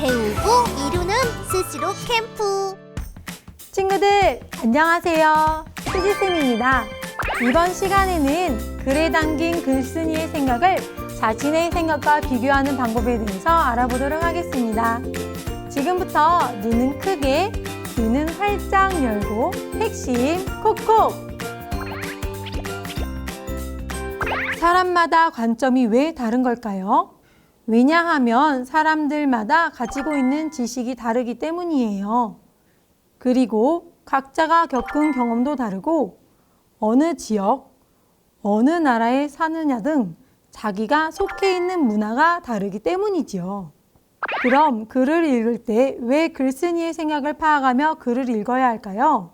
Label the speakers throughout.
Speaker 1: 배우고 이루는 스스로 캠프.
Speaker 2: 친구들 안녕하세요. 수지쌤입니다. 이번 시간에는 글에 담긴 글쓴이의 생각을 자신의 생각과 비교하는 방법에 대해서 알아보도록 하겠습니다. 지금부터 눈은 크게, 귀는 활짝 열고 핵심 콕콕! 사람마다 관점이 왜 다른 걸까요? 왜냐하면 사람들마다 가지고 있는 지식이 다르기 때문이에요. 그리고 각자가 겪은 경험도 다르고 어느 지역, 어느 나라에 사느냐 등 자기가 속해 있는 문화가 다르기 때문이지요. 그럼 글을 읽을 때 왜 글쓴이의 생각을 파악하며 글을 읽어야 할까요?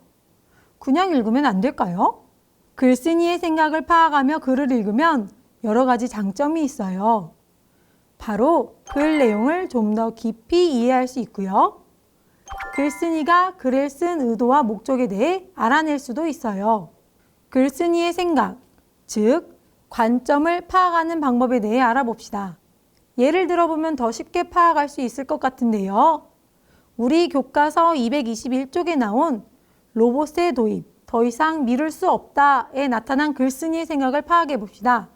Speaker 2: 그냥 읽으면 안 될까요? 글쓴이의 생각을 파악하며 글을 읽으면 여러 가지 장점이 있어요. 바로 글 내용을 좀 더 깊이 이해할 수 있고요. 글쓴이가 글을 쓴 의도와 목적에 대해 알아낼 수도 있어요. 글쓴이의 생각, 즉 관점을 파악하는 방법에 대해 알아봅시다. 예를 들어보면 더 쉽게 파악할 수 있을 것 같은데요. 우리 교과서 221쪽에 나온 로봇의 도입, 더 이상 미룰 수 없다에 나타난 글쓴이의 생각을 파악해 봅시다.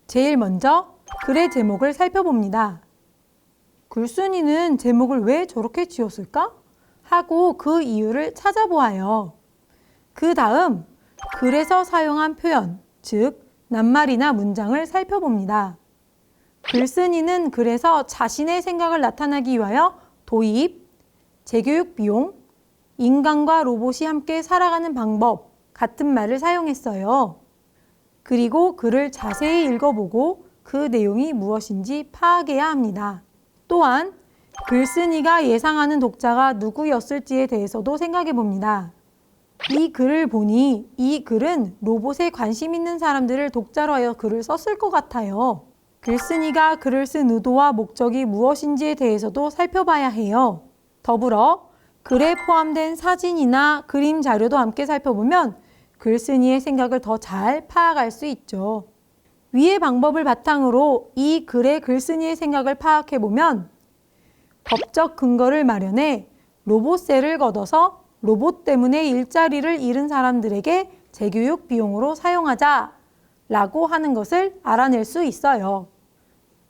Speaker 2: 제일 먼저 글의 제목을 살펴봅니다. 글쓴이는 제목을 왜 저렇게 지었을까? 하고 그 이유를 찾아보아요. 그 다음 글에서 사용한 표현, 즉 낱말이나 문장을 살펴봅니다. 글쓴이는 글에서 자신의 생각을 나타내기 위하여 도입, 재교육 비용, 인간과 로봇이 함께 살아가는 방법 같은 말을 사용했어요. 그리고 글을 자세히 읽어보고 그 내용이 무엇인지 파악해야 합니다. 또한 글쓴이가 예상하는 독자가 누구였을지에 대해서도 생각해 봅니다. 이 글을 보니 이 글은 로봇에 관심 있는 사람들을 독자로 하여 글을 썼을 것 같아요. 글쓴이가 글을 쓴 의도와 목적이 무엇인지에 대해서도 살펴봐야 해요. 더불어 글에 포함된 사진이나 그림 자료도 함께 살펴보면 글쓴이의 생각을 더 잘 파악할 수 있죠. 위의 방법을 바탕으로 이 글의 글쓴이의 생각을 파악해보면 법적 근거를 마련해 로봇세를 걷어서 로봇 때문에 일자리를 잃은 사람들에게 재교육 비용으로 사용하자 라고 하는 것을 알아낼 수 있어요.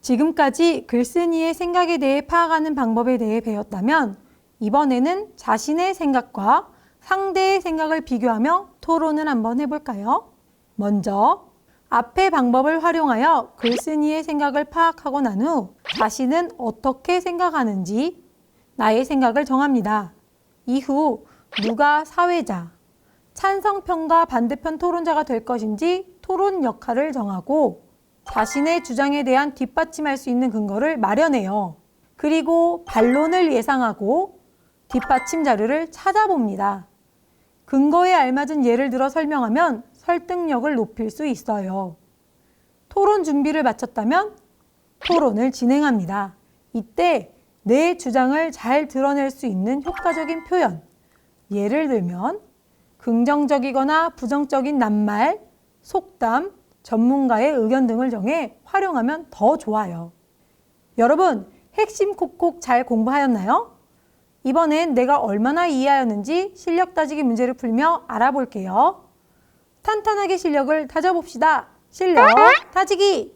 Speaker 2: 지금까지 글쓴이의 생각에 대해 파악하는 방법에 대해 배웠다면 이번에는 자신의 생각과 상대의 생각을 비교하며 토론을 한번 해볼까요? 먼저 앞의 방법을 활용하여 글쓴이의 생각을 파악하고 난 후 자신은 어떻게 생각하는지 나의 생각을 정합니다. 이후 누가 사회자, 찬성편과 반대편 토론자가 될 것인지 토론 역할을 정하고 자신의 주장에 대한 뒷받침할 수 있는 근거를 마련해요. 그리고 반론을 예상하고 뒷받침 자료를 찾아봅니다. 근거에 알맞은 예를 들어 설명하면 설득력을 높일 수 있어요. 토론 준비를 마쳤다면 토론을 진행합니다. 이때 내 주장을 잘 드러낼 수 있는 효과적인 표현, 예를 들면 긍정적이거나 부정적인 낱말, 속담, 전문가의 의견 등을 정해 활용하면 더 좋아요. 여러분, 핵심 콕콕 잘 공부하였나요? 이번엔 내가 얼마나 이해하였는지 실력 따지기 문제를 풀며 알아볼게요. 탄탄하게 실력을 다져봅시다. 실력 다지기!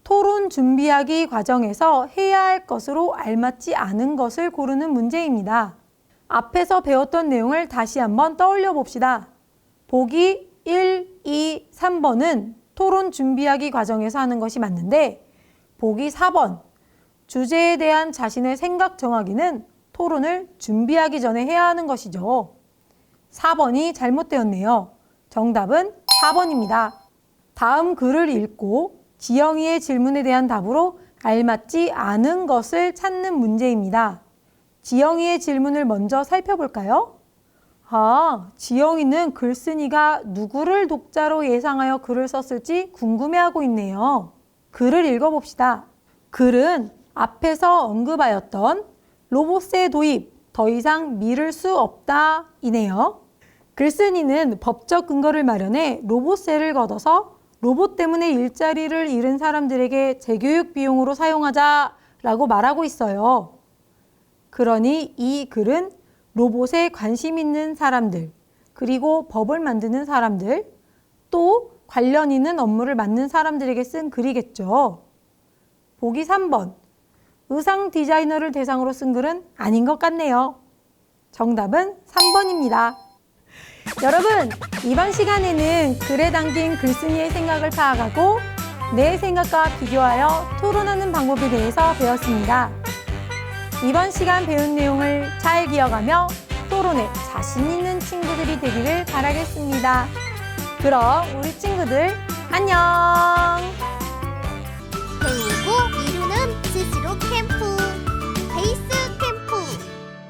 Speaker 2: 토론 준비하기 과정에서 해야 할 것으로 알맞지 않은 것을 고르는 문제입니다. 앞에서 배웠던 내용을 다시 한번 떠올려 봅시다. 보기 1, 2, 3번은 토론 준비하기 과정에서 하는 것이 맞는데 보기 4번, 주제에 대한 자신의 생각 정하기는 토론을 준비하기 전에 해야 하는 것이죠. 4번이 잘못되었네요. 정답은 4번입니다. 다음 글을 읽고 지영이의 질문에 대한 답으로 알맞지 않은 것을 찾는 문제입니다. 지영이의 질문을 먼저 살펴볼까요? 지영이는 글쓴이가 누구를 독자로 예상하여 글을 썼을지 궁금해하고 있네요. 글을 읽어봅시다. 글은 앞에서 언급하였던 로봇의 도입, 더 이상 미룰 수 없다 이네요. 글쓴이는 법적 근거를 마련해 로봇세를 걷어서 로봇 때문에 일자리를 잃은 사람들에게 재교육 비용으로 사용하자라고 말하고 있어요. 그러니 이 글은 로봇에 관심 있는 사람들, 그리고 법을 만드는 사람들, 또 관련 있는 업무를 맡는 사람들에게 쓴 글이겠죠. 보기 3번. 의상 디자이너를 대상으로 쓴 글은 아닌 것 같네요. 정답은 3번입니다. 여러분, 이번 시간에는 글에 담긴 글쓴이의 생각을 파악하고 내 생각과 비교하여 토론하는 방법에 대해서 배웠습니다. 이번 시간 배운 내용을 잘 기억하며 토론에 자신 있는 친구들이 되기를 바라겠습니다. 그럼 우리 친구들 안녕!